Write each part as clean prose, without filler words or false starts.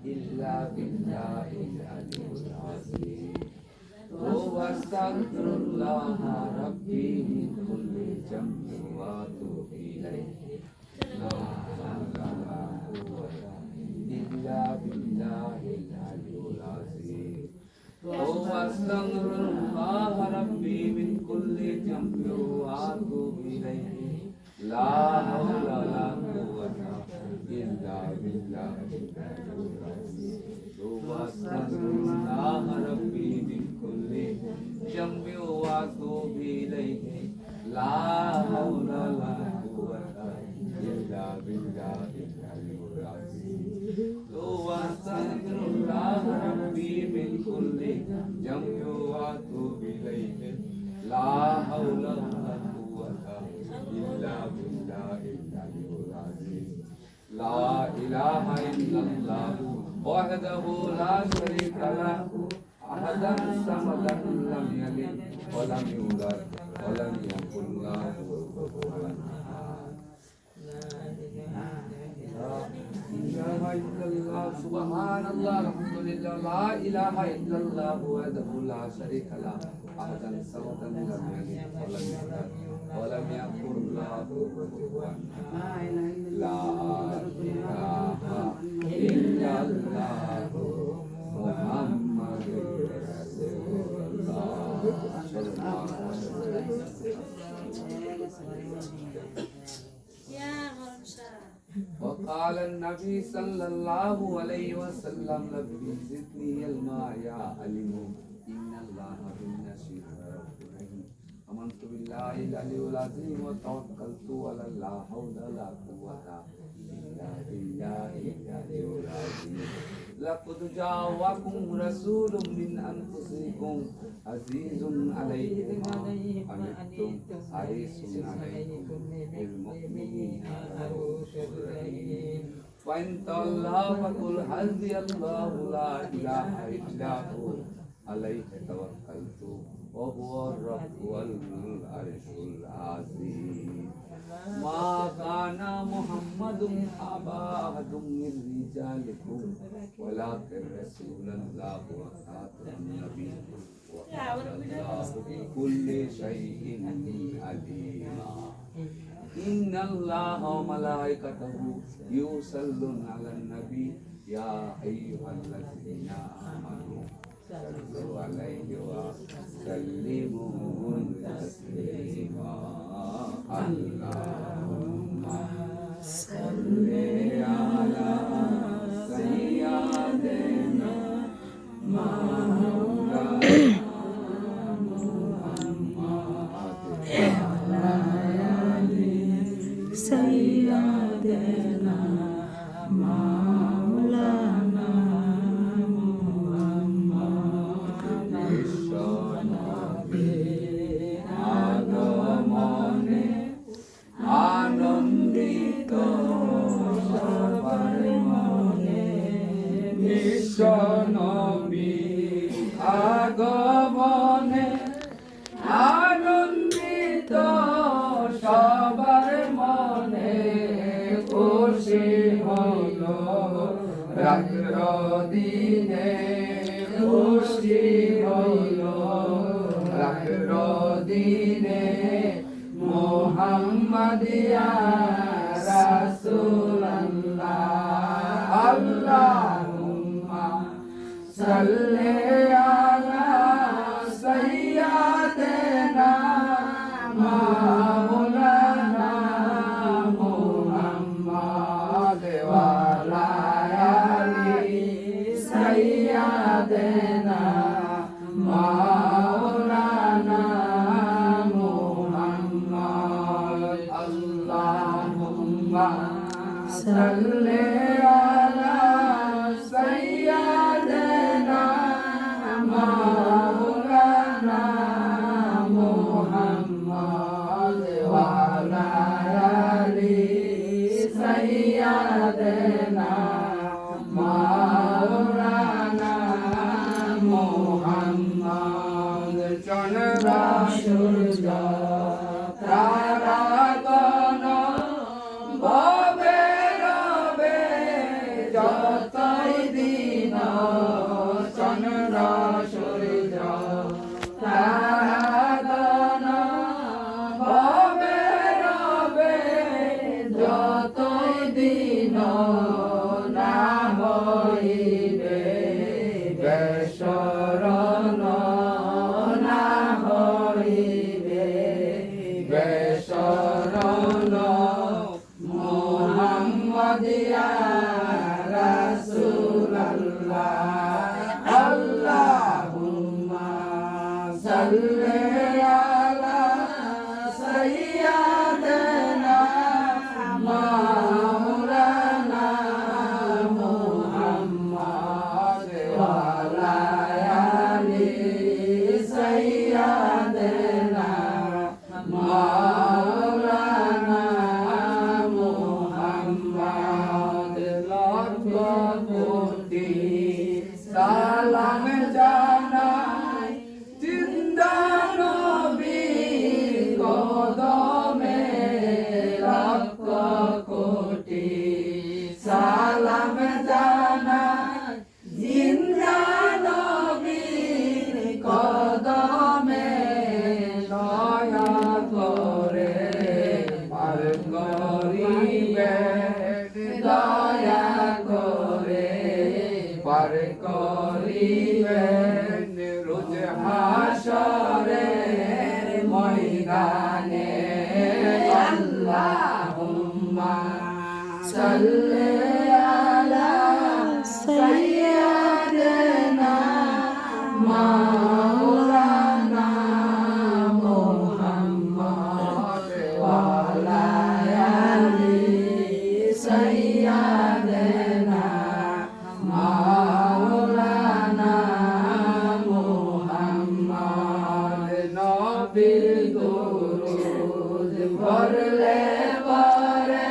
إلا بالله العلي العظيم وأستغفر الله ربي من كل ذنب وأتوب إليه لا حول ولا قوة إلا بالله العلي العظيم وأستغفر الله ربي من كل ذنب وأتوب إليه لا حول ولا قوة إلا بالله العلي العظيم وأستغفر الله ربي من كل ذنب وأتوب إليه لا حول ولا قوة إلا بالله العلي العظيم وأستغفر الله ربي من كل ذنب وأتوب إليه لا حول ولا قوة إلا بالله العلي العظيم لا إله إلا الله وحده لا شريك له أحدا صمدا لم يلد ولم يولد ولم يكن له كفوا أحد لا إله إلا الله سبحان الله الحمد لله لا إله إلا الله وحده لا شريك له أحدا صمدا لم يلد ولم يولد ولم يكن له كفوا أحد لا إله إلا الله محمد رسول الله صلى الله عليه وسلم وقال النبي صلى الله عليه وسلم ربي زدني علما يا عليم إن الله بالنصير رحيم آمنت بالله العلي العظيم وتوكلت على الله حول ولا قوة إلا بالله العلي العظيم لقد جاءكم رسول من أنفسكم عزيز عليه ما عنتم حريص عليكم بالمؤمنين رؤوف رحيم وإن تولوا فقل حسبي الله لا إله إلا هو عليه توكلت وهو الرب والعرش العظيم ما كان محمد أبا أحد من رجالكم ولكن رسول الله وخاتم النبيين وكان الله بكل شيء عليما إن الله وملائكته يصلون على النبي يا أيها الذين آمنوا صلوا عليه وسلموا تسليما اللهم صل على سيدنا مولانا سيدنا مولانا আগমনে আনন্দিত সবার মনে বিশ্ব নবী আগমনে আনন্দিত সবার মনে খুশি হল রাত্র দিনে খুশি হল রাত্র দিনে মুহাম্মাদিয়া রাসূলুল্লাহ আল্লাহুম্মা সাল্লি আলা সাইয়্যিদিনা মাওলানা মুহাম্মাদ ওয়া আলা আলি সাইয়্যিদিনা মাওলানা মুহাম্মাদ আল্লাহুম্মা সাল্লি আলা সাইয়্যিদিনা কোটি সালাম জানাই জিন্দা নবীর কদমে লক্ষ কোটি সালাম জানাই জিন্দা নবীর কদমে দয়া করে পার করিবে দয়া করে পার করিবেন রোজ হাশরের ময়দানে আল্লাহুম্মা সাল্লি আলা সাইয়্যিদিনা মাওলানা মুহাম্মদ ওয়া আলা আলি সাইয়্যিদিনা মাওলানা মুহাম্মদ নবীর দুরূদ পড়লে পরে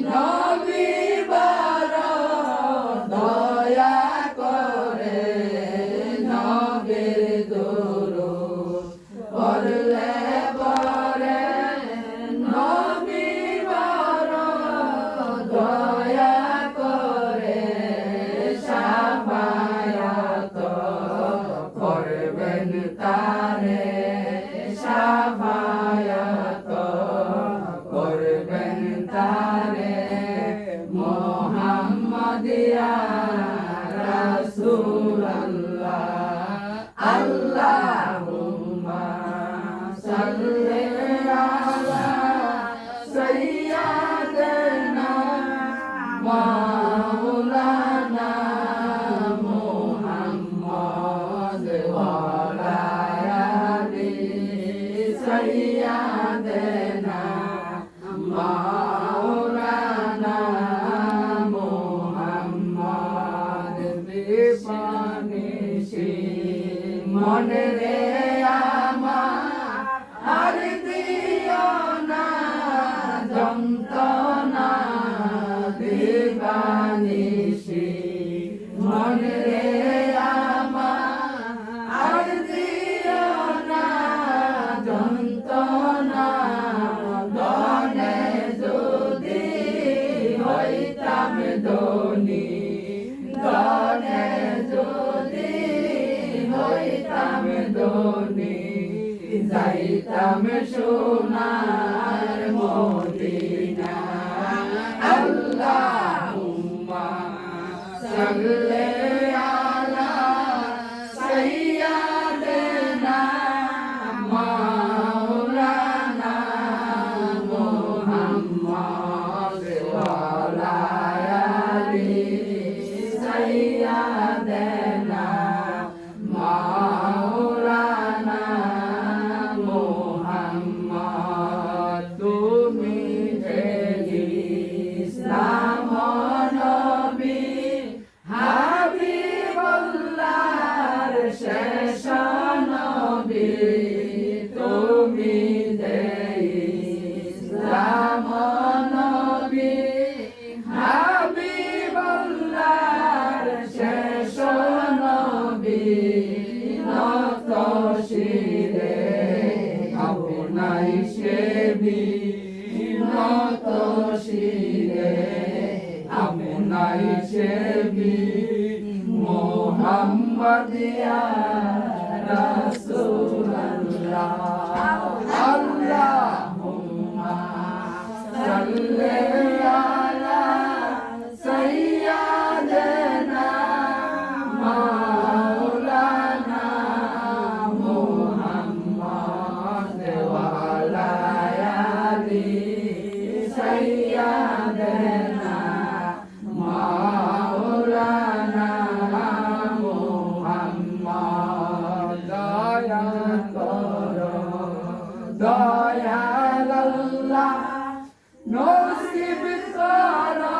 নবী বড় দয়া করে নবীর দুরূদ পড়লে পরে নবী বড় দয়া করে শাফায়াত করবেন তারে শাফায়াত করবেন তারে মুহাম্মদ ইয়া রাসূলুল্লাহ আল্লাহুম্মা সাল্লি আলা সাইয়্যিদিনা মাওলানা মুহাম্মদ ওয়া আলা আলি সাইয়্যিদিনা মাওলানা মুহাম্মদ বিপানিশি মনে রে আমার আর দিও না যন্ত্রণা বিপানিশি মনে রে আমার আর দিও না যন্ত্রণা দনে যদি হইতাম ধনী দনে যদি হইতাম ধনী যাইতাম সোনার মদিনা আল্লাহুম্মা সাল্লি আলা সাইয়্যিদিনা মাওলানা মুহাম্মদ ওয়া আলা আলি সাইয়্যিদিনা মাওলানা মুহাম্মদ তুমি যে ইসলাম নবী হাবিবুল্লাহর শেষ নবী তুমি যে ইসলাম নবী হাবিবুল্লাহর শেষ নবী নত শিরে আপনাই সেবি নত শিরে আপনাই সেবি মুহাম্মদ ইয়া রাসূলুল্লাহ আল্লাহুম্মা সাল্লি আলা সাইয়্যিদিনা মাওলানা মুহাম্মদ ওয়া আলা আলি সাইয়্যিদিনা মাওলানা মুহাম্মদ দয়া করো দয়াল আল্লাহ নসিব করো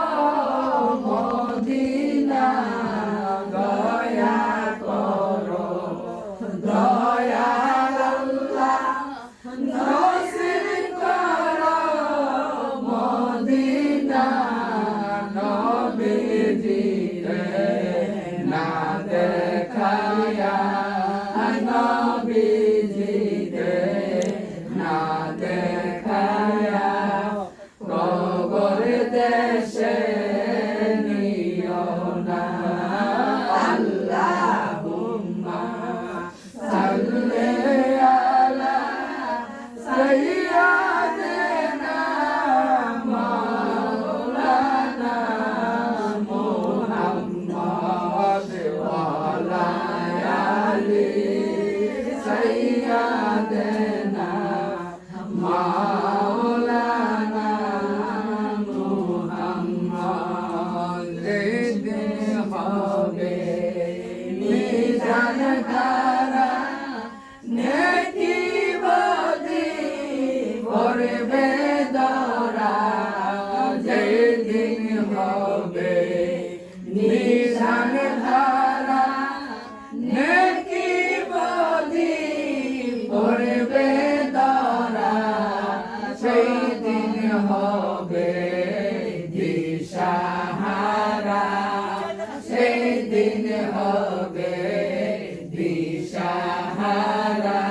হবে মিজান খারা নেকি বদি করবে দরা যেদিন হবে মিজান খারা নেকি বদি করবে দরা সেই দিন হবে দিশাহারা সেই দিন হবে দিশাহারা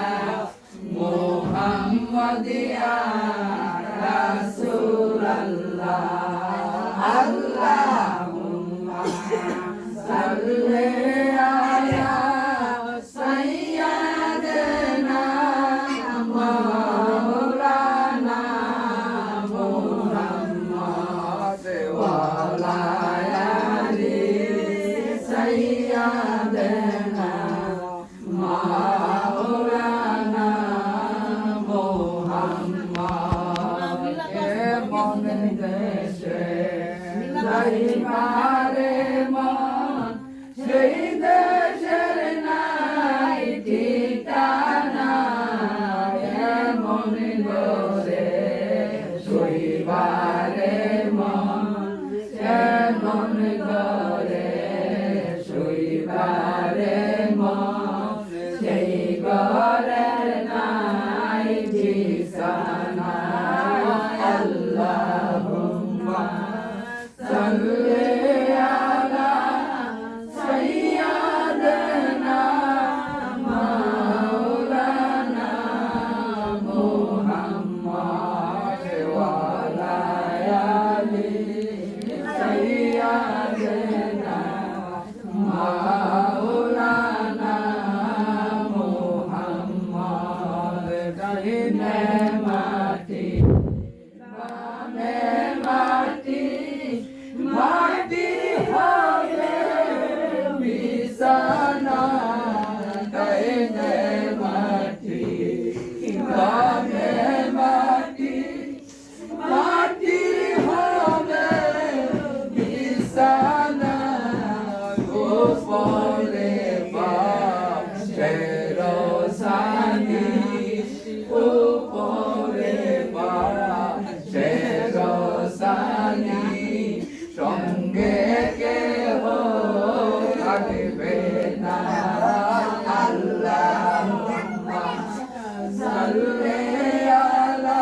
মুহাম্মাদিয়া রাসূলুল্লাহ আল্লাহুম্মা সাল্লি আলা সাইয়্যিদিনা মাওলানা মুহাম্মদ ওয়া আলা আলি সাইয়্যিদিনা মাওলানা মুহাম্মদ এমন দেশে যাইবারে মন সেই দেশের নাই ঠিকানা এমন ঘরে শুইবারে মন এমন ঘরে শুইবারে মন সেই ঘরে নাই বিছানা আল্লাহুম্মা সাল্লি আলা সাইয়্যিদিনা মাওলানা মুহাম্মদ ওয়া আলা আলি সাইয়্যিদিনা মাওলানা মুহাম্মদ দাহিনে মাটি বামে মাটি মাটি হবে বিছানা দাহিনে মাটি বামে মাটি মাটি হবে বিছানা উপরে বাশের সানি উপরে বাশের সানি সঙ্গে কেহ থাকবে না আল্লাহুম্মা সাল্লি আলা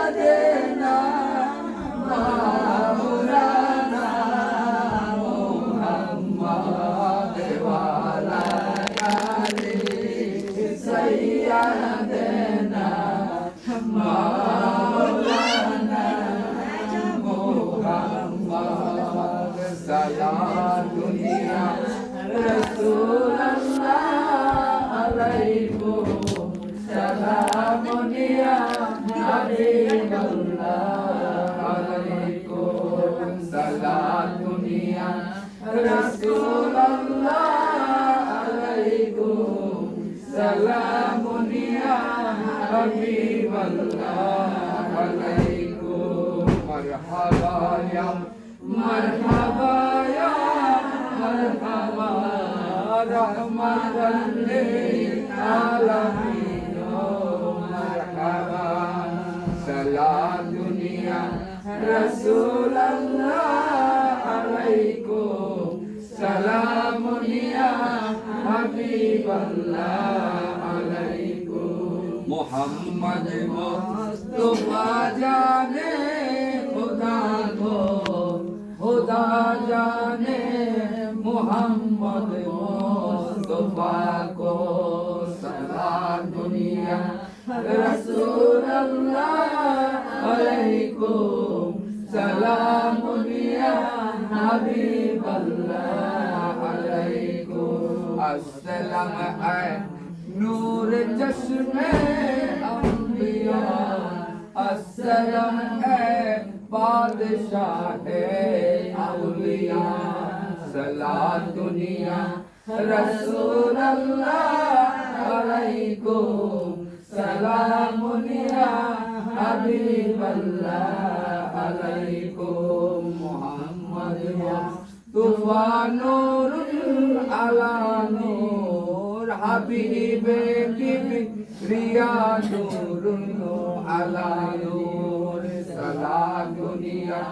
সাইয়্যিদিনা মাওলানা মুহাম্মদ ওয়া আলা আলি সাইয়্যিদিনা মাওলানা মুহাম্মদ সালাম দুনিয়া রাসূলুল্লাহ আলাইকুম সালাম দুনিয়া হাবিবাল্লাহ আলাইকুম সালাম দুনিয়া রাসূলুল্লাহ আলাইকুম সালাম দুনিয়া হাবিবাল্লাহ আলাইকুম মারহাবা ইয়া মারহাবা ইয়া মারহাবা রহমাতাল লিল আলামিন মারহাবা সালাম দুনিয়া রাসূলুল্লাহ আলাইকুম সালাম ইয়া হাবিবাল্লাহ আলাইকুম মুহাম্মদ মুস্তাফা জানে खुदा को खुदा जाने मोहम्मद मुस्तफा को सलाम दुनिया रसूल अल्लाह अलैकुम सलाम दुनिया हबीब अल्लाह अलैकुम अस्सलाम है नूर चश्मे अंबिया अस्सलाम है बादशाह औलिया सलाम दुनिया रसूल अल्लाह अलैकुम सलाम दुनिया हबीब अल्लाह अलैकुम मोहम्मद তুফানুরুল আলা নূর হাবিবে কিবরিয়া নূরুল আলা নূর সালাম দুনিয়া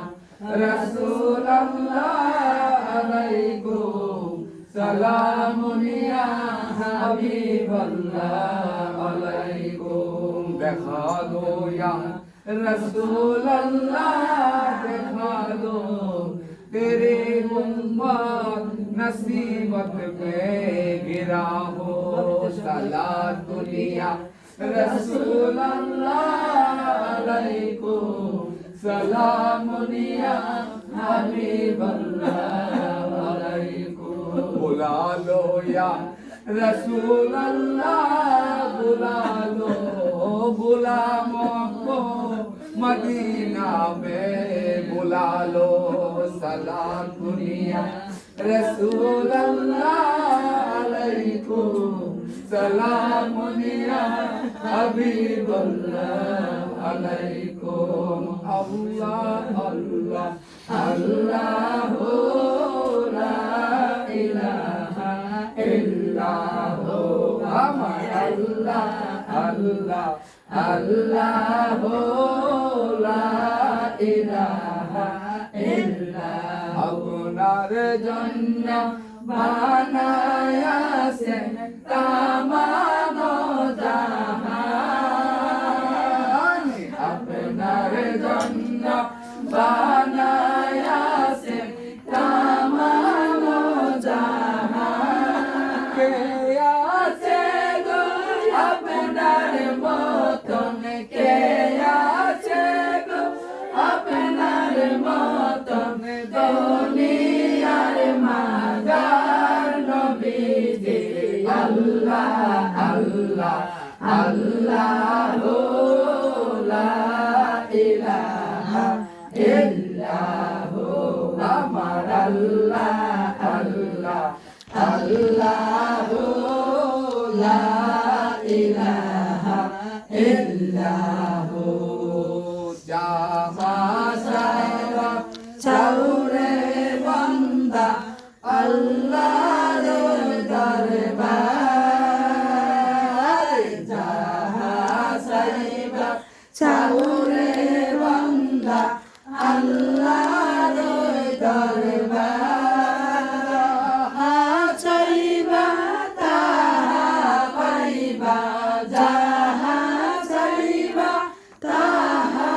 রাসূলুল্লাহ আলাইকুম সালামুন ইয়া হাবিবাল্লাহ আলাইকুম দেখা দো ইয়া রাসূলুল্লাহ দেখা দো तेरे उम्मत नसीबत पे गिरा हो सलात दुनिया रसूलुल्लाह अलैकुम सलामुनिया हबीबल्लाह अलैकुम बुला लो या रसूलुल्लाह बुला लो गुलामों को मदीना में बुला लो सलाम दुनिया रसूलुल्लाह अलैकुम सलामुनिया हबीबल्लाह अलैकुम अल्लाह अल्लाह अल्लाह ला इलाहा इल्लाह अमर अल्लाह अल्लाह अल्लाह ला इलाहा इल्लाह আপনার জন্য বানায়াছেন তামাম জাহান আপনার জন্য বানায়াছেন তামাম জাহান কে আছে গো আপনার মতন কে আছে গো আপনার মতন দুনিয়ার মাগার নবীজি আল্লাহ আল্লাহ আল্লাহ লা ইলাহা ইল্লাহ আমার আল্লাহ আল্লাহ আল্লাহ লা ইলাহা ইল্লাহ জামাসারা চাউরে বান্দা আল্লাহর দরবার জাহাসাইবা চাউরে বান্দা আল্লাহর দরবার চাইবা তাহা পাইবা জাহাসাইবা তাহা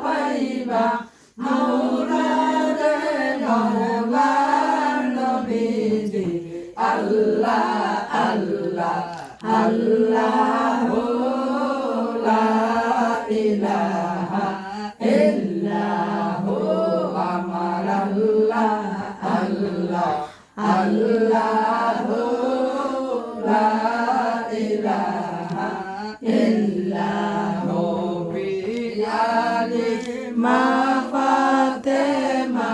পাইবা মুরাদে মওলার নবীজি আল্লাহ আল্লাহ আল্লাহ লা ইলাহা ইল্লাহ আমার আল্লাহ আল্লাহ আল্লাহ লা ইলাহা ইল্লাহ নবী আলী মা ফাতেমা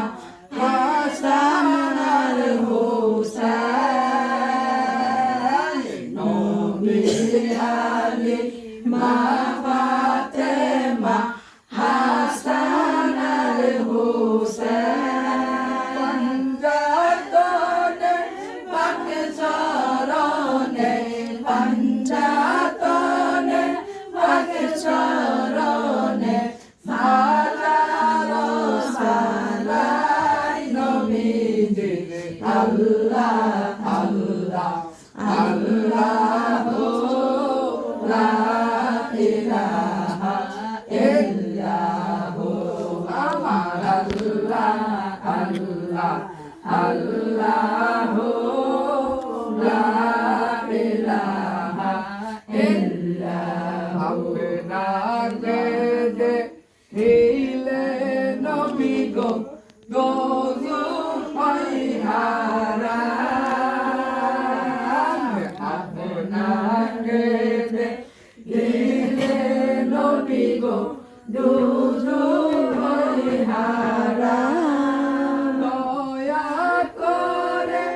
হাসান আর হুসাইন নবী আলী মা ফাতেমা হাসান আর হুসাইন পঞ্জাতনে পাক চরণে পঞ্জাতনে পাক চরণে আল্লাহ আল্লাহ আল্লাহ লা ইলাহা ইল্লাহ আমার আল্লাহ আল্লাহ আল্লাহ লা ইলাহা ইল্লাহ আপনাকে দেখিলে নবী গো আপনাকে দেখিলে নবী গো দয়া করে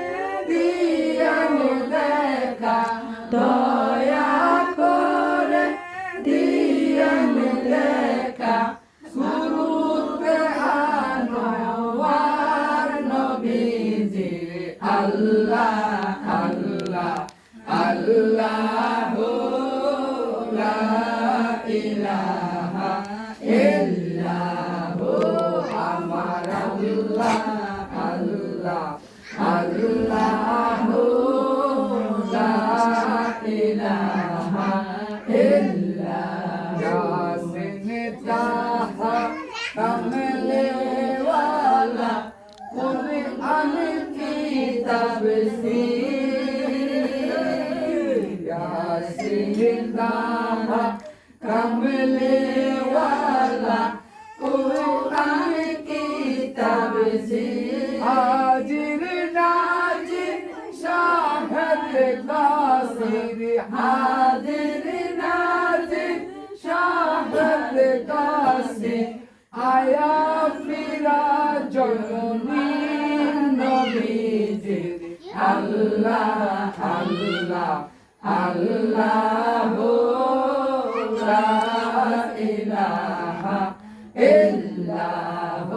দিয়েন দেখা দয়া করে দিয়েন দেখা শুরুতে আনোয়ার নবীজি আল্লাহ আল্লাহ আল্লাহ লা ইলাহা ইল্লাল্লাহ আমার আল্লাহ আল্লাহ আল্লাহ লা ইলাহা ইল্লাল্লাহ ইয়াসিন তাহা কামলে ওয়ালা কুরআন কিতাব সি ইয়াসিন তাহা কামলে ওয়ালা কুরআন কিতাব সি হাজির নাজির শাহদ কাসির হাজির নাজির শাহদ কাসির আয়া ফিরা জননী নবীজি আল্লাহ আল্লাহ আল্লাহ লা ইলাহা ইল্লাল্লাহ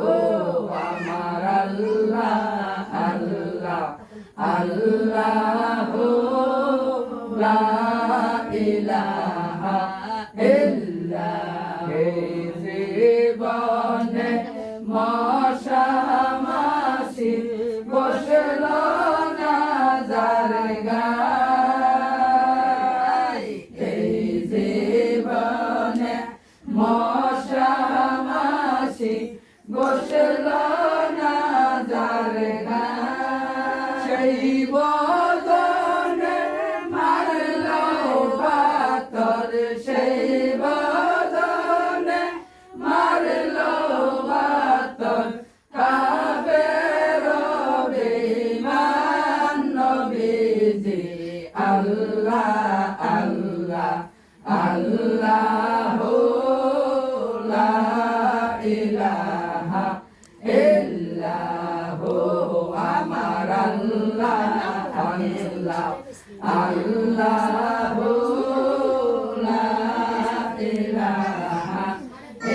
আমার আল্লাহ আল্লাহ আল্লাহ লা ইলাহা ইল্লাল্লাহ জীবনে মশা মাসি বসল না যার গায় এই জীবনে মশা মাসি বসল না যার গায় সেই বদনে মারল পাতর সেই বদনে মারল পাতর কাফের বেঈমান নবীজি আল্লাহ আল্লাহ আল্লাহ লা ইলাহা ইল্লাল্লাহ আমার আল্লাহ আল্লাহ আল্লাহ লা ইলাহা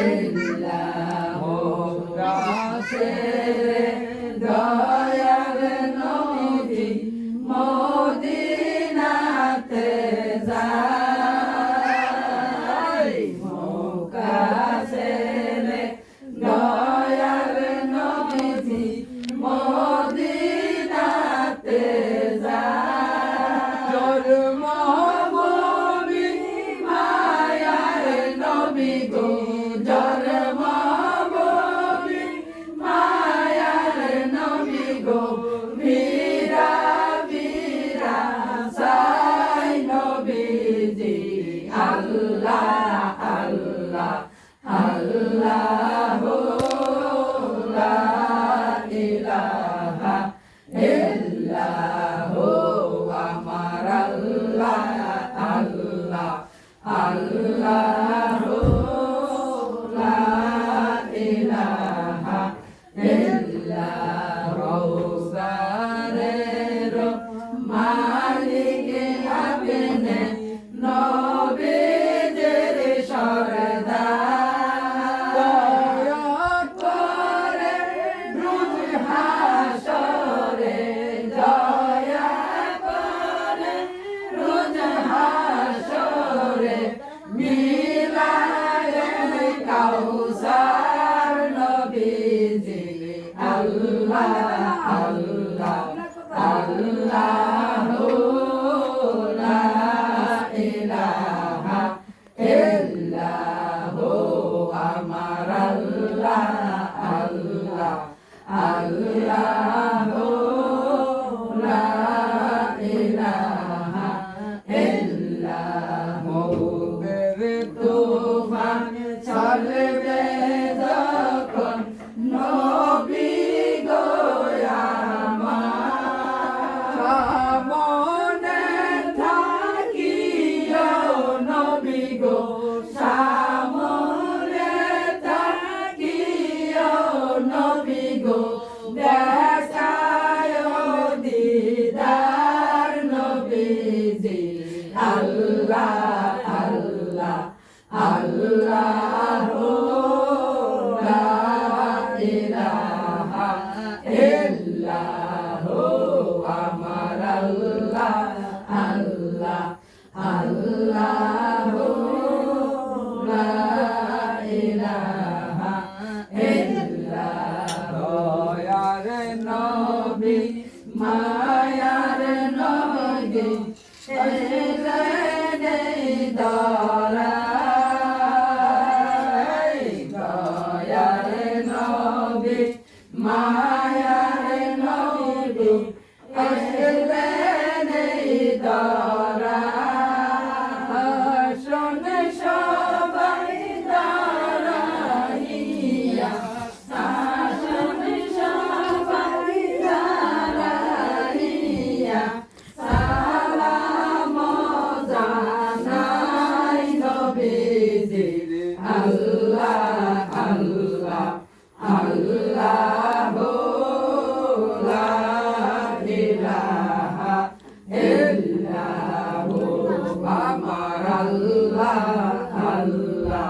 ইল্লাল্লাহ রাসূলের দয়ার নবী মদিনাতে যায় মুকাশের দয়ার নবীজি মদিনাতে যায় জন্মভূমি মায়ার নবী গো জন্মভূমি মায়ার নবী গো বীরা বীরা সাই নবীজি আল্লাহ আল্লাহ আল্লাহ লা ইলাহা ইল্লাল্লাহ আমার আল্লাহ আল্লাহ আল্লাহ লা ইলাহা ইল্লাল্লাহ রওজা আল্লাহু লা ইলাহা ইল্লাল্লাহ দয়ার নবী মায়ার নবী এলেন এই ধরায় দয়ার নবী মায়ার নবী এলেন এই ধরায় শোনে সবাই দাঁড়াইয়া শোনে সবাই দাঁড়াইয়া সালাম জানাই নবীজির আল্লাহ আল্লাহ আল্লাহু লা ইলাহা ইল্লাহু আমার আল্লাহ আল্লাহ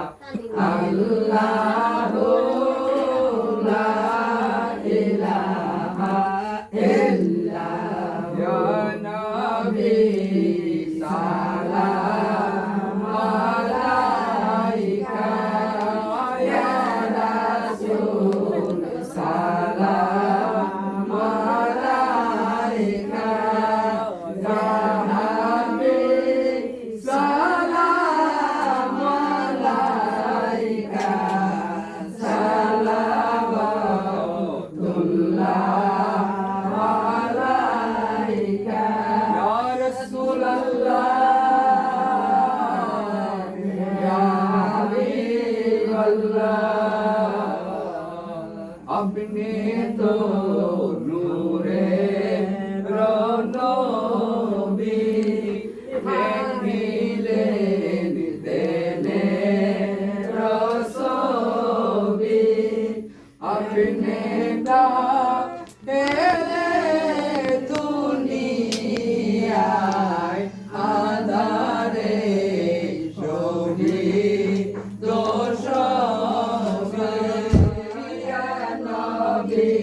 আল্লাহু লা ইলাহা ইল্লাহু ইয়া নবী সালাম আলাইকা ইয়া রাসূল সালাম আলাইকা ইয়া হাবিব সালাম আলাইকা সালাওয়াতুল্লাহ আলাইকা ইয়া রাসূলুল্লাহ ইয়া হাবিবাল্লাহ আপনি তো নূরে নবী দেখিলেন দেনে রসবি আপনি তা এলে দুনিয়ায় আধারে শহীদ নবী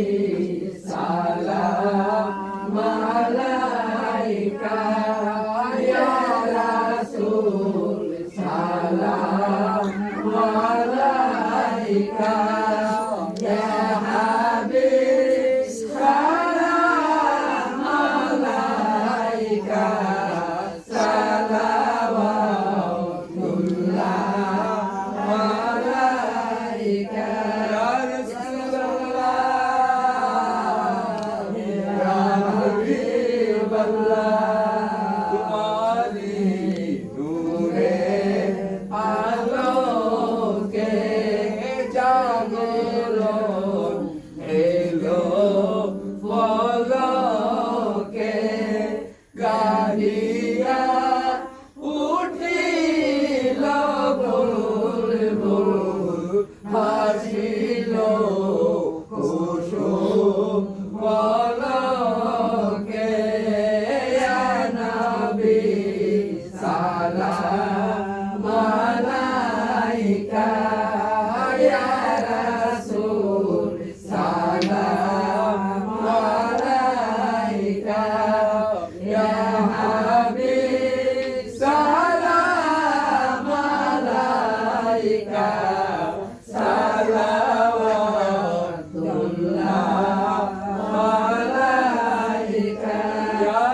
সালাম আলাইকা ইয়া রাসূল সালাম আলাইকা ইয়া হাবিব সালাম আলাইকা সালাওয়াতুল্লাহ আলাইকা ইয়া রাসূলুল্লাহ ইয়া হাবিবাল্লাহ তোমারি নূরে আলোকে জাগরণ এলো পলকে গাহিয়া উঠিল বুলবুল হাসিল কুসুম পলকে ইয়া নবী সালাম আলাইকা ইয়া রাসূল সালাম আলাইকা ইয়া হাবিব সালাম আলাইকা সালাওয়াতুল্লাহ আলাইকা ইয়া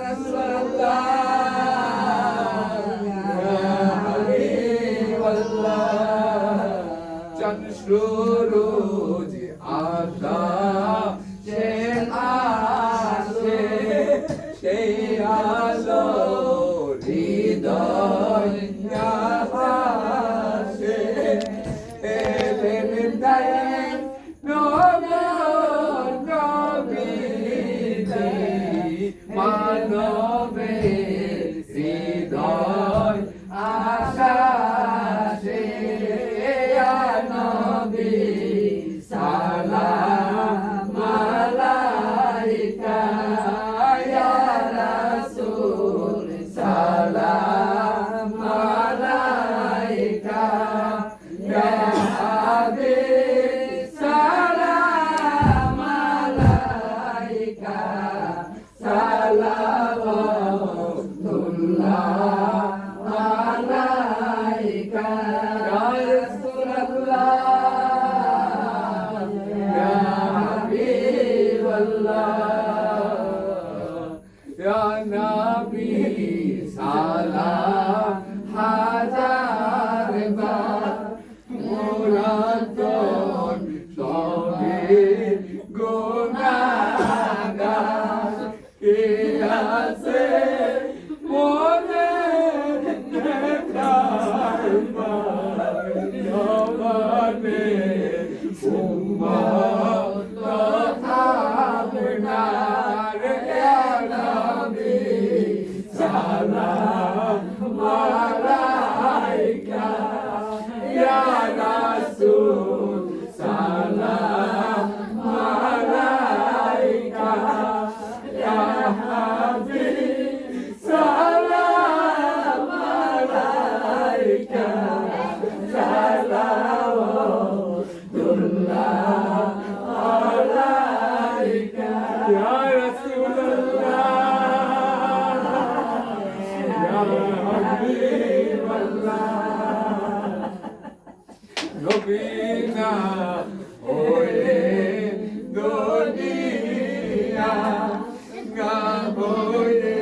রাসূলুল্লাহ ইয়া হাবিবাল্লাহ চাঁদ সুরুজ আকাশে আসে সেই আলো হৃদয় আসে এলেন তাই নবীজি মানবের হৃদয় আকাশে ইয়া নবী সালাম আলাইকা ইয়া রাসূল সালাম আলাইকা ইয়া হাবিব সালাম আলাইকা সালাওয়াতুল্লাহ আছে মনে দেখার জবানে উম্মত আপনার ইয়া নবী সালাম আলাইকা ইয়া রাসূল সালাম আলাইকা ইয়া হাবিব সালাম আলাইকা সালাওয়াতুল্লাহ আলাইকা ইয়া রাসূলুল্লাহ ইয়া হাবিবাল্লাহ নবীনা ওরে দুনিয়া গাবরে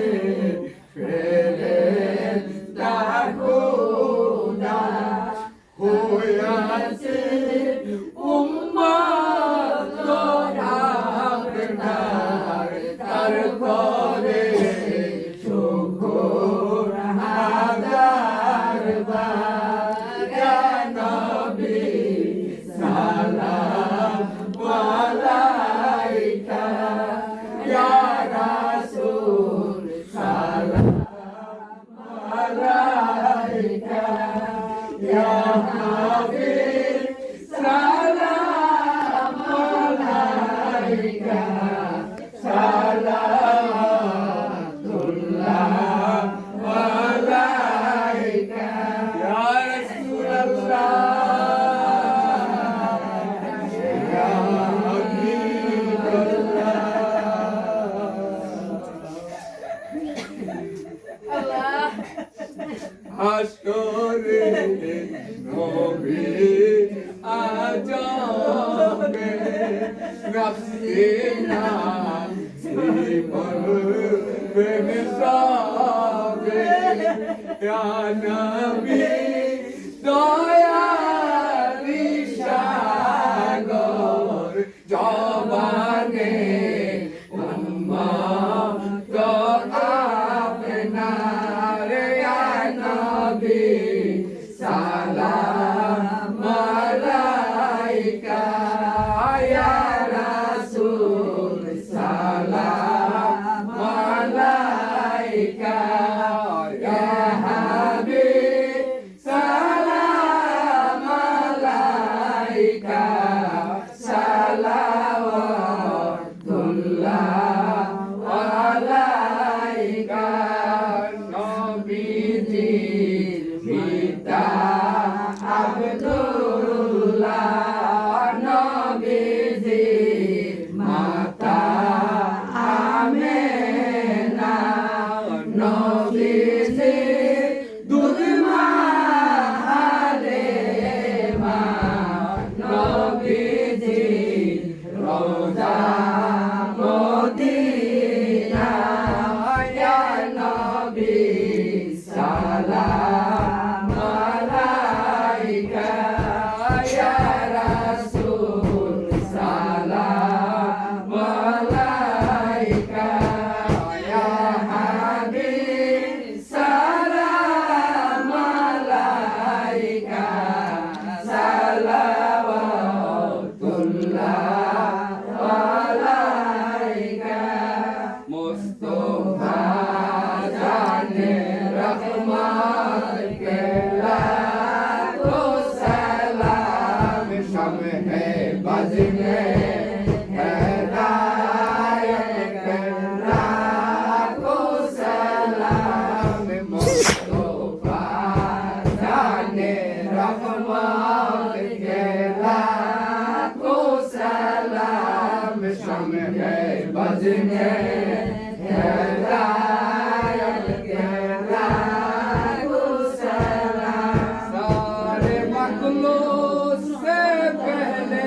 ফেরেশতা খোদা হইয়াছে উম্মত আপনার তারপরে শুকর হাজার বার ইয়া নবী সালাম আলাইকা ইয়া রাসূল সালাম আলাইকা ইয়া হাবিব সালাম আলাইকা সালাওয়াতুল্লাহ আলাইকা ইয়া রাসূলুল্লাহ ইয়া হাবিবাল্লাহ আল্লাহ হাসরে নবী আজবে নফসি নাফসি বলবে সবে ইয়া নবী দয়ালি সাগর জবানে উম্মত আপনার ইয়া নবী সালাম আলাইকা ইয়া রাসূল সালাম আলাইকা ইয়া হাবিব সালাম আলাইকা সালাওয়াতুল্লাহ আলাইকা নবীজির পিতা আব্দুল্লাহ নবীজির মাতা আমেনা নবীজির দুধ মা হালিমা নবীজির রওজা মদিনা ইয়া নবী সালাম আলাইকা ইয়া রাসূল সালাম আলাইকা ইয়া হাবিব সালাম আলাইকা সালাওয়াতুল্লাহ আলাইকা মুস্তাফা জানে রহমত কে লাখো সালাম শমে বাজনে হেদায়ত কে লাখো সালাম মুস্তাফা জানে রহমত কে লাখো সালাম শমে বাজনে হেদায়ত কে লাখো সালাম सारे मखलूक से पहले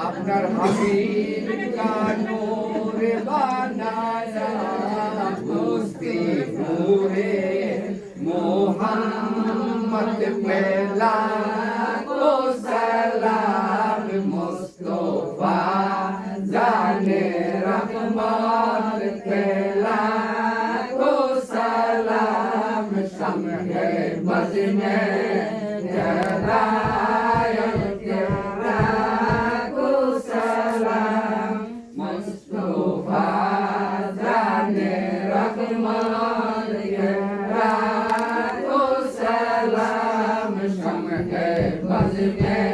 আপনার হাবিব का नूर बनाया दोस्ती पूरे मोहम्मद पे लाखो सलाम मुस्तफा जाने रहमत पे मुस्तफा जाने रहमान के लाखों सलाम शम्ह बज़ में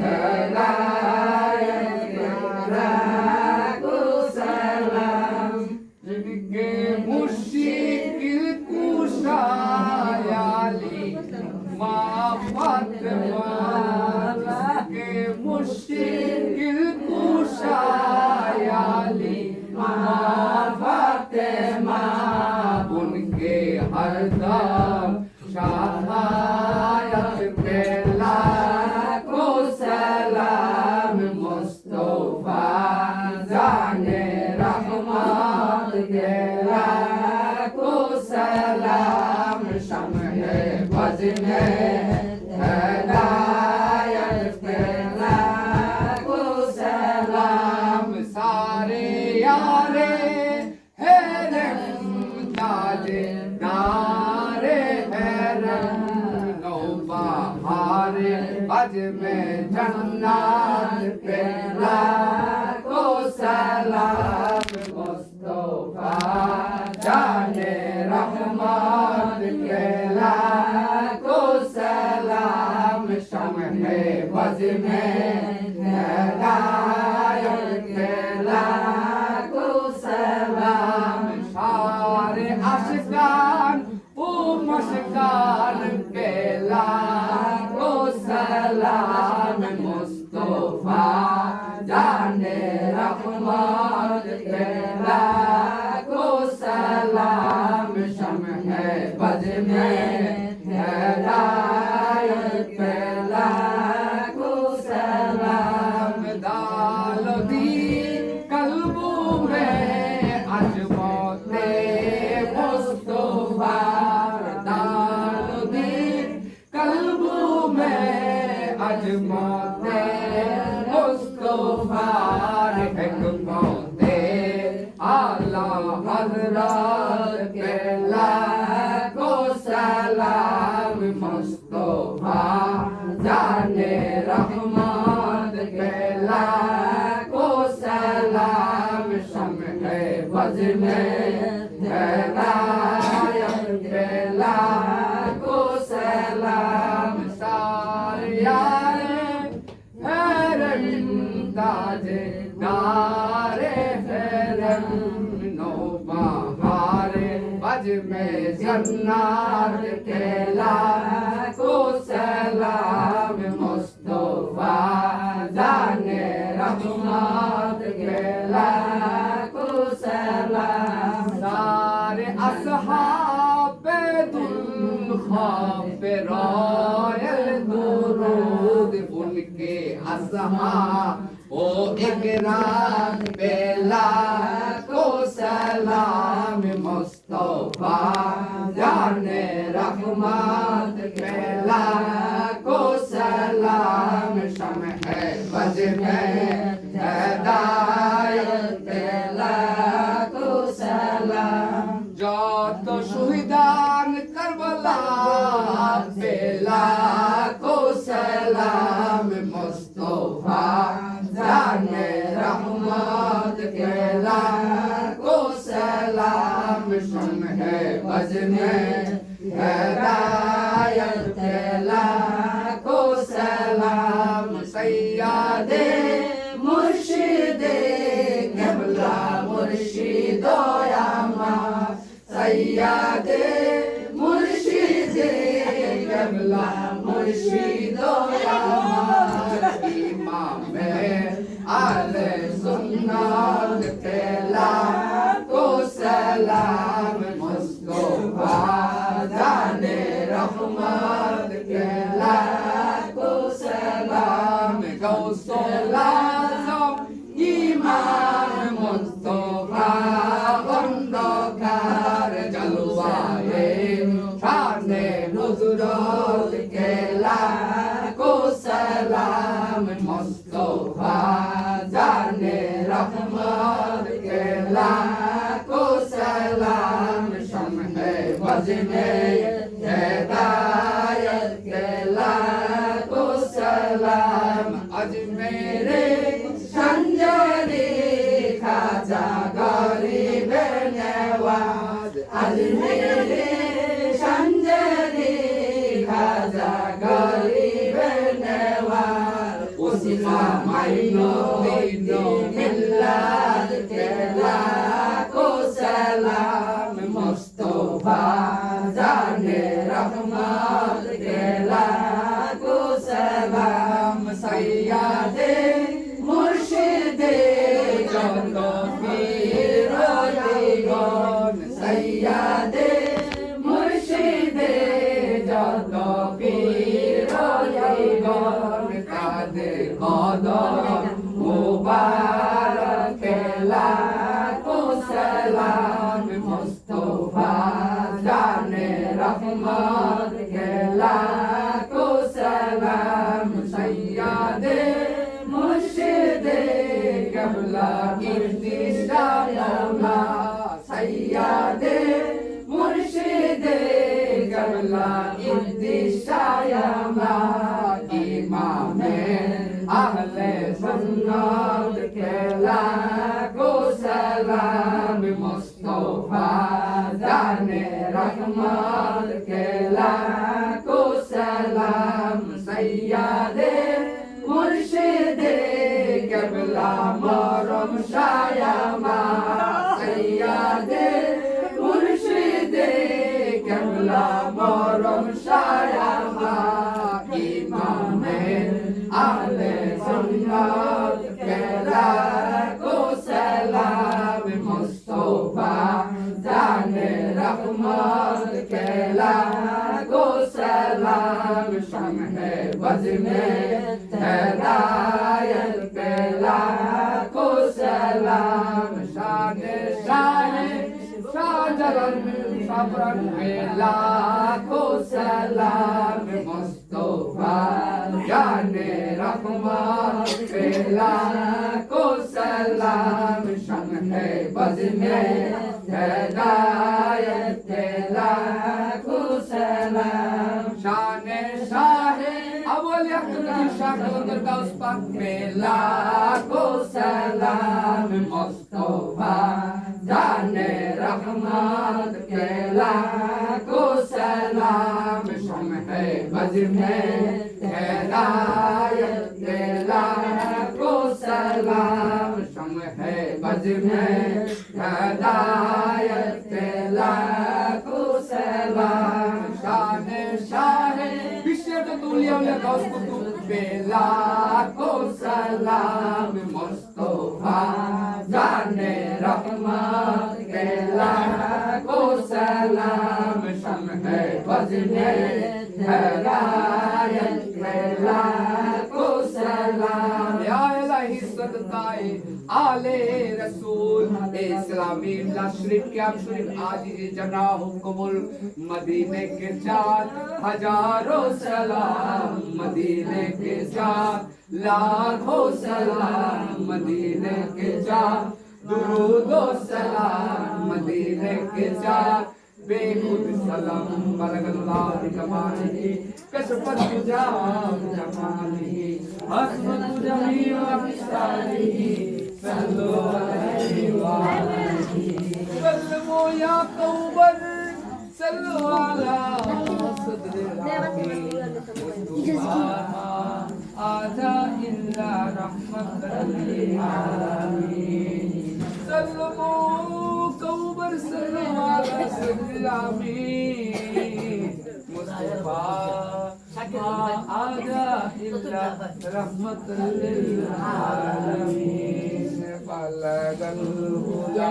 हदायत के लाखों सलाम जिनके मुश्किल कुशायाली माँ फातिमा के मुश्किल कुशायाली माँ फातिमा उनके हरदम शहादत पे लाखों सलाम मुस्तफा जाने रहमत के लाखों सलाम शम्ह बज़ में हदायत के लाखों सलाम सारे यारे हैरम ताजे नारे हैरम नौबहारे बज़ में जन्नत पे लाखों सलाम मुस्तफा जाने रहमत के लाखों सलाम शम्ह बज़ में हदायत के लाखों सलाम सारे आशिकान ओ मशकान के लाखों सलाम मुस्तफा जाने रहमत के लाखों सलाम शम्ह बज़ में हदायत के लाखों सलाम दालो दी कल्बों में अजमते मुस्तफा दालो दी कल्बों में अजमते मुस्तफा हिकमते आला हज़रत के लाखों सलाम मुस्तफा जाने रहमत के लाखों सलाम शम्ह बज़ में हदायत के लाखों सलाम सारे यारे हैरम ताजे नारे हैरम नौबहारे बज़ में जन्नत के लाखों सलाम मुस्तफा जाने रहमत के लाखों सलाम सारे अस्हाबे दुल खाफे रायल दुरूद उनके अस्हाब ओ इकराम पे लाखों सलाम मुस्तफा जाने रहमत के लाखों सलाम शम्ह बज़ में हदायत के लाखों सलाम যত শহীদান কারবালা पे लाखों सलाम मुस्तफा जाने रहमत के लाखों सलाम शम्ह बज़ में हदायत के लाखों सलाम सैयदे मुर्शिदे क़िबला मुर्शिदो यामा सैयदे मुर्शिदे क़िबला मुर्शिदो यामा इमाम आले सुन्नत के लाखों सलाम मुस्तफा जाने रहमत के लाखों सलाम गौसुल आज़म इमाम मुस्तफा अंधकार जलवाए शाने नुज़रत के लाखों सलाम मुस्तफा जाने रहमत के लाखों सलाम शम्ह बज़ में हदायत के लाखों सलाम अजमेरे संजरे खाजा খাজা গরিবে নেওয়াজ আজমিরি সঞ্জরি খাজা গরিবে নেওয়াজ উসমা মাইনো মিল্লাত কেলা को सलाम मुस्तफा जाने रहमत केला को सलाम सैयदे मुर्शिदे जत पीर दिगन सैयदे मुर्शिदे जत पीर दिगन कादे कदम मुबारक केला सलाम मुस्तफा जाने रहमत केला को सलाम सैयदे मुर्शिदे कबला इर्तिशायमा सैयदे मुर्शिदे कबला इर्तिशायमा इमामे अहले सुन्नत केला को सलाम मुस्तफा जाने रहमत केला को सलाम सैयदे मुर्शिदे कबला मरम शायमा सैयदे मुर्शिदे कबला मरम शायमा इमामे अहले सुन्नत केला को सलाम मुस्तफा जाने रहमत केला को सलाम शम्हे बज़ में हिदायत केला को सलाम शाने शाहे शाहजलाल सबरन केला को सलाम मुस्तफा जाने रहमत केला को सलाम शम्हे बज़ में हिदायत केला को सलाम शाने शाहे अवल यक़्ज़ी शाक़ुर गौस पाक केला को सलाम मुस्तफा जाने रहमत केला को सलाम शम्हे बज़ में हिदायत केला को सलाम शम्हे बज़ में हिदायत केला को सलाम शाने शाहे विशेष दुलिया में गौस कुतुब केला को सलाम मुस्तफा जाने रहमत केला को सलाम शम्हे बज़ में हिदायत केला को सलाम या इलाही सदकाए आले रसूल इस्लामी शरीफ के आप शरीफ आज जनाब कबूल मदीने के 4,000 सलाम मदीने के 4 लाखों सलाम मदीने के 4 दुरूद सलाम मदीने के 4 बेखुद सलाम बलगल्लाह कमाली कसफत जाम जमाली हसबत जमीउ अफसालिही सल्लु अलैहि व सल्लमु या कौबर सल्लु अला सद्रिल आजा इल्ला रहमतल लिल आलमीन सल्लमु कौबर सल्लु अला सद्रिल आमीन मुस्तफा आजा इल्ला रहमतल लिल आलमीन बलगल हुदा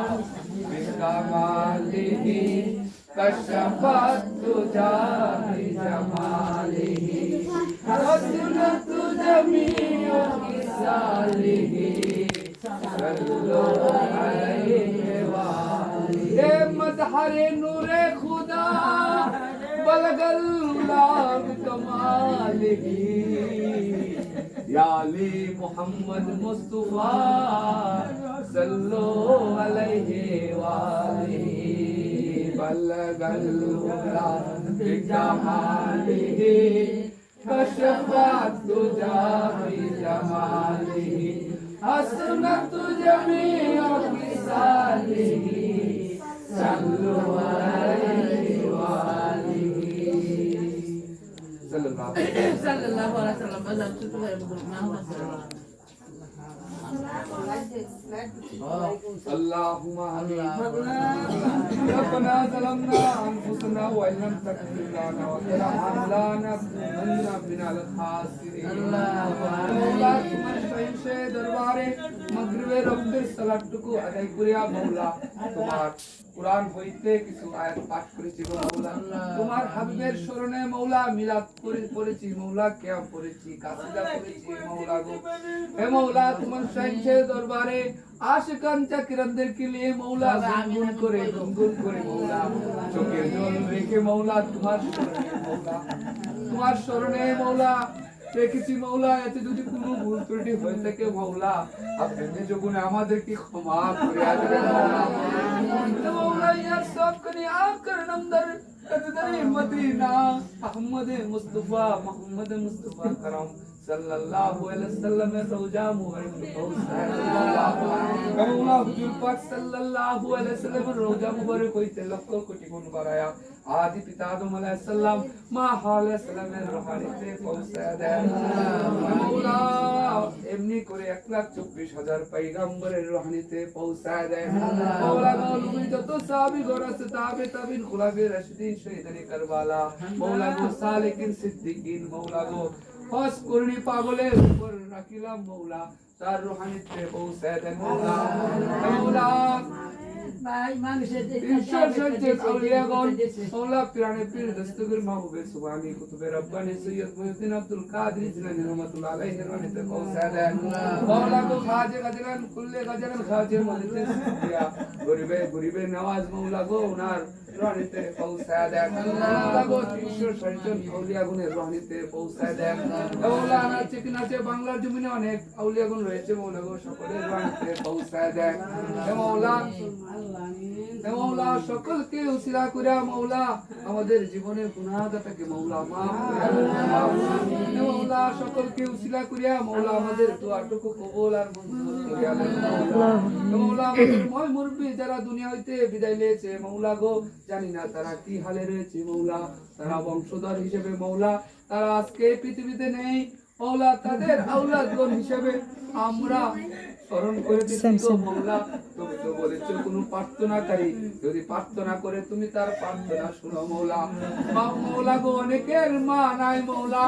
बिकमालिही कशफत तुजा बिजमालिही हसनत जमीउ किसालिही सल्लु अलैहि व आलिही मज़हरे नूरे खुदा बलगल लाग कमालिही या अली मोहम्मद मुस्तफा सल्लु अलैहि व आलिही बलगल हुदा बिजमालिही कशफत तुजा बिजमालिही हसनत जमीउ সাল্লাল্লাহু আলাইহি ওয়াসাল্লাম আল্লাহ ছোট ভাই اللهم ربنا ظلمنا انفسنا وان لم تغفر لنا وترحمنا لنكونن من الخاسرين আল্লাহ তোমার সহিংসে দরবারে মাগরিবের রক্তের সালাতটুকু আদায় করিয়া মাওলা তোমার কুরআন হইতে কিছু আয়াত পাঠ করেছি গো মাওলা তোমার হাবিবের শরণে মাওলা মিলাদ পড়েছি মাওলা কিয়াম পড়েছি কাসিদা পড়েছি মাওলা গো হে মাওলা তোমার সহিংসে দরবারে আশিকান চাকিরদেরকে নিয়ে মাওলা গুনগুন করে মাওলা চোখের জল রেখে মাওলা তোমার শরণে মাওলা রেখেছি মাওলা এতে যদি কোনো ভুল ত্রুটি হয়ে থাকে মাওলা আপনি নিজ গুণে আমাদেরকে ক্ষমা করে দেবেন মাওলা ইয়া সব করে আकर नंदर कदर मदीना अहमद मुस्तफा मोहम्मद मुस्तफा करम सल्लल्लाहु अलैहि वसल्लम रोजा मुबारक कमला हुजूर पाक सल्लल्लाहु अलैहि वसल्लम रोजा मुबारक হইতে লক্ষ কোটি গুণ বাড়ায়া आदि पिता आदम अलैहि सलाम मा हाल सलामेর রোহানিতে পৌঁছায় দেন মাওলা এমনি করে 1,24,000 পয়গম্বরের রোহানিতে পৌঁছায় দেন মাওলা নবী যত সাহাবী গণ আছে তাবিন খুলাফে রাশিদিন শহীদানে কারবালা মাওলা গো সালেকিন সিদ্দিকিন মাওলা গো হস করনি পাগলের উপর রাখিলাম মাওলা তার রোহানিতে পৌঁছায় দেন মাওলা ভাই মানুষের ঈশ্বর সজ্জিত আউলিয়াগণ মাওলা পিরানে পীর দস্তগীর মাহবুবে সুবহানি কুতুবে রব্বানি সৈয়দ মুহিউদ্দিন আব্দুল কাদের জিলানী রহমাতুল্লাহ আলাইহি রহমতে পৌঁছায় দেন মাওলা গো খাজে গজরান কুল্লে গজরান খাজে মদিতে সিদ্দিয়া গরিবে নওয়াজ মাওলা গো উনার রহমতে পৌঁছায় দেন মাওলা গো ঈশ্বর সজ্জিত আউলিয়াগণের রহমতে পৌঁছায় দেন মাওলা নাচে কি নাচে বাংলার জমিনে অনেক আউলিয়াগণ রয়েছে মাওলা গো সকলের রহমতে পৌঁছায় দেন মাওলা মাওলা সকলকে উসিলা করিয়া মাওলা আমাদের জীবনের গুনাহটাকে মাওলা মাফ করে মাওলা সকলকে উসিলা করিয়া মাওলা আমাদের দোয়াটুকু কবুল আর মঞ্জুর করিয়া দেন মাওলা আমাদের ময় মুরব্বি যারা দুনিয়া হইতে বিদায় নিয়েছে মাওলা গো জানি না তারা কি হালে রয়েছে মাওলা তারা বংশধর হিসেবে মাওলা তারা আজকে পৃথিবীতে নেই মাওলা তাদের আওলাদগণ হিসেবে আমরা স্মরণ করে দিচ্ছি মাওলা তুমি তো বলেছো কোনো প্রার্থনাকারী যদি প্রার্থনা করে তুমি তার প্রার্থনা শুনো মাওলা মাওলা গো অনেকের মা নাই মাওলা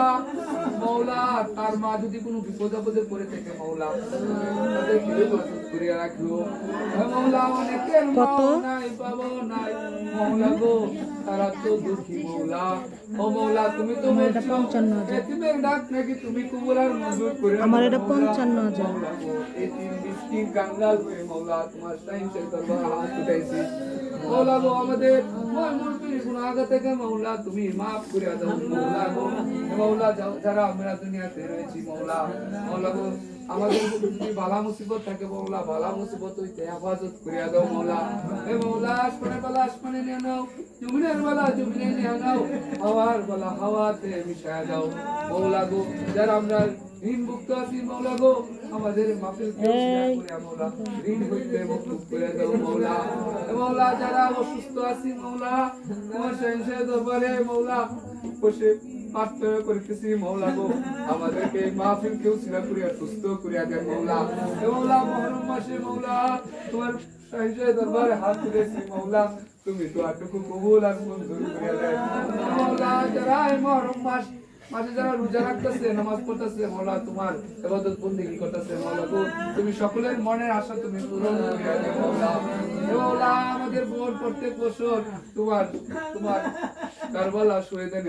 তার মা যদি কোনো বিপদে পড়ে থাকে মাওলা তাদের বিপদ করে রাখলো মাওলা অনেকের মা নাই বাবা নাই মাওলা গো তারা তো দুঃখী মাওলা ও মাওলা তুমি তো বলছো তুমি ডাক নাকি তুমি কবুল আর মঞ্জুর করে আমার এটা 55,000 এই তিন মিষ্টির কাঙ্গাল হয়ে মাওলা তোমার সাইন্সে দরবার হাত উঠাইছি মাওলা গো আমাদের মুরব্বির গুনাহ থেকে মাওলা তুমি maaf করে দাও মাওলা গো মাওলা যারা আমরা দুনিয়াতে রয়েছি মাওলা গো আমাদের যদি বালা মুসিবত থাকে মাওলা বালা মুসিবত হইতে হেফাজত করে দাও মাওলা হে মাওলা আসমানের বালা আসমানে নিয়ে নাও জমিনের বালা জমিনে নিয়ে নাও হাওয়ার বালা হাওয়াতে মিশায় দাও মাওলা গো যারা আমরা ঋণ মুক্ত আছি মাওলা গো আমাদের মাফিল করে মাওলা ঋণ হইতে মুক্ত করে দাও মাওলা মাওলা যারা অসুস্থ আছি মাওলা তোমার সহিংসা দরবারে মাওলা বসে প্রার্থনা করতেছি মাওলা গো আমাদেরকে মাহফিল কেউ সিরা করিয়া সুস্থ করিয়া দেন মাওলা মাওলা মুহররম মাসে মাওলা তোমার সহিংসা দরবারে হাত তুলেছি মাওলা তুমি দোয়াটুকু কবুল আর মঞ্জুর করিয়া দেন মাওলা যারা এই মুহররম মাঝে যারা রোজা রাখতেছে নামাজ পড়তেছে মাওলা তোমার ইবাদত বندگی করতেছে মাওলা গো তুমি সকলের মনের আশা তুমি পূরণ করিয়া দাও মাওলা মাওলা আমাদের বোন প্রত্যেক বছর তোমার কারবালা শহীদের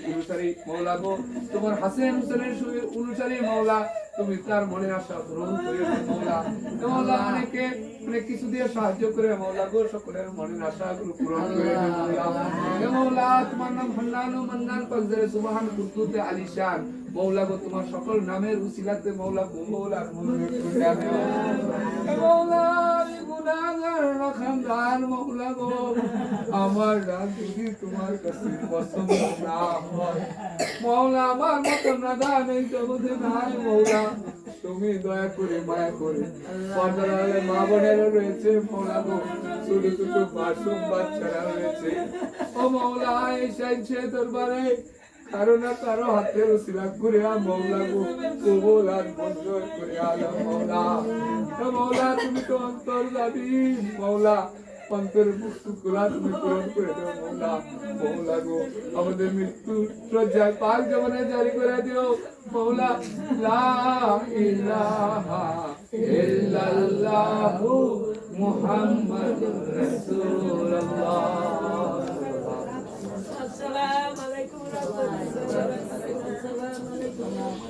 অনুসারী মাওলা গো তোমার হাসান হুসেনের অনুসারী মাওলা তুমি তার মনের আশা পূরণ করিয়া দাও মাওলা মাওলা অনেক কিছু দিয়ে সাহায্য করে মাওলা গো সকলের মনের আশাগুলো পূরণ করিয়া দাও মাওলা মাওলা তোমার নাম হান্নানু মান্নান পাকজারে সুবহান কুদরতে আলিশান মাওলা গো তোমার সকল নামের উসিলাতে মাওলা কবুল আর মঞ্জুর করিয়া দাও মাওলা গুনাহগার রাখানদার মাওলা গো আমার রাত যদি তোমার কাছে পছন্দ না হয় মাওলা আমার মত নাদান এই জগতে নাই মাওলা তুমি দয়া করে মায়া করে পর্দার আড়ালে মা বোনেরা রয়েছে মাওলা গো ছোট ছোট মাসুম বাচ্চারা রয়েছে ও মাওলা এই সাইনসে দরবারে কারো না কারো হাতে উসিলা করে মৌলা গো কবুল আর মঞ্জুর করে আলো মৌলা মৌলা তুমি তো অন্তর যাবি মৌলা অন্তর গুলা তুমি পূরণ করে দেও মৌলা মৌলা গো আমাদের মৃত্যু সজ্জায় পাক জমানে জারি করে দিও মৌলা লা ইলাহা ইল্লাল্লাহু মুহাম্মাদুর রাসূলুল্লাহ আসসালামু আলাইকুম আসসালামু আলাইকুম